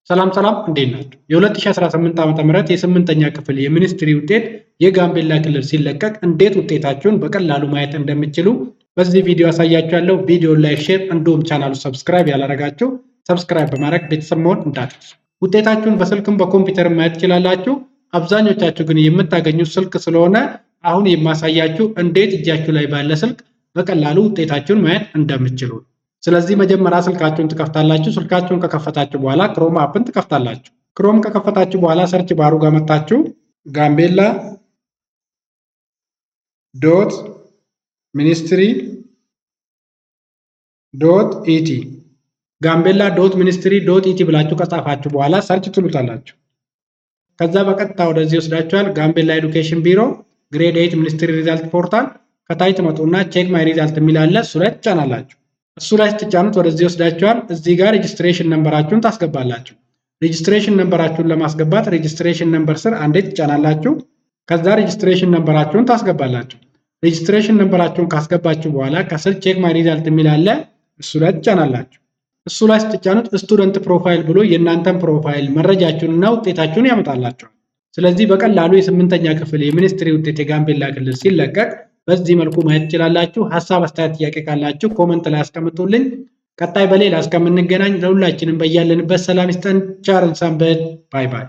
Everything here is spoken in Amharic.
ሰላም እንዴት ናችሁ? የ2018 ዓ.ም የስምንተኛ ክፍል የሚኒስትሪ ውጤት የጋምቤላ ክልል ሲለቀቅ እንዴት ውጤታችሁን በቀላሉ ማየት እንደምትችሉ በዚህ ቪዲዮ አሳያችኋለሁ። ቪዲዮን ላይክ፣ ሼር እንዲሁም ቻናሉ ሰብስክራይብ ያላረጋችሁ ሰብስክራይብ በማድረግ ቤተሰብ መሆን እንዳትረሱ። ውጤታችሁን በስልክም በኮምፒውተር ማየት ትችላላችሁ። አብዛኞቻችሁ ግን የምታገኙት ስልክ ስለሆነ አሁን የማሳያችሁ እንዴት እጃችሁ ላይ ባለ ስልክ በቀላሉ ውጤታችሁን ማየት እንደምትችሉ። ስለዚህ መጀመሪያ ስልካችሁን ትከፍታላችሁ። ስልካችሁን ከከፈታችሁ በኋላ ክሮም አፕን ትከፍታላችሁ። ክሮም ከከፈታችሁ በኋላ ሰርች ባሩ ጋር መጣችሁ ጋምቤላ ዶት ሚኒስትሪ ዶት ኢቲ ጋምቤላ ዶት ሚኒስትሪ ዶት ኢቲ ብላችሁ ከጻፋችሁ በኋላ ሰርች ትሉታላችሁ። ከዛ በቀጥታ ወደዚህ ወስዳችኋል። ጋምቤላ ኤዱኬሽን ቢሮ ግሬድ 8 ሚኒስትሪ ሪዛልት ፖርታል ከታይ ትመጡና ቼክ ማይ ሪዛልት የሚል አለ። እሱ ላይ ትጫናላችሁ። እሱ ላይ ስትጫኑት ወደዚህ ወስዳችኋል። እዚህ ጋር ሬጂስትሬሽን ነምበራችሁን ታስገባላችሁ። ሬጂስትሬሽን ነምበራችሁን ለማስገባት ሬጂስትሬሽን ነምበር ስር አንዴ ትጫናላችሁ። ከዛ ሬጂስትሬሽን ነምበራችሁን ታስገባላችሁ። ሬጂስትሬሽን ነምበራችሁን ካስገባችሁ በኋላ ከስር ቼክ ማይ ሪዛልት የሚል አለ። እሱ ላይ ትጫናላችሁ። እሱ ላይ ስትጫኑት ስቱደንት ፕሮፋይል ብሎ የእናንተን ፕሮፋይል መረጃችሁንና ውጤታችሁን ያመጣላችኋል። ስለዚህ በቀላሉ የስምንተኛ ክፍል የሚኒስትሪ ውጤት የጋምቤላ ክልል ሲለቀቅ በዚህ መልኩ ማየት ትችላላችሁ። ሐሳብ፣ አስተያየት፣ ጥያቄ ካላችሁ ኮመንት ላይ አስቀምጡልኝ። ቀጣይ በሌላ እስከምንገናኝ ለሁላችንም በያለንበት ሰላም ይስጠን። ቸር ሰንብቱ። ባይ ባይ።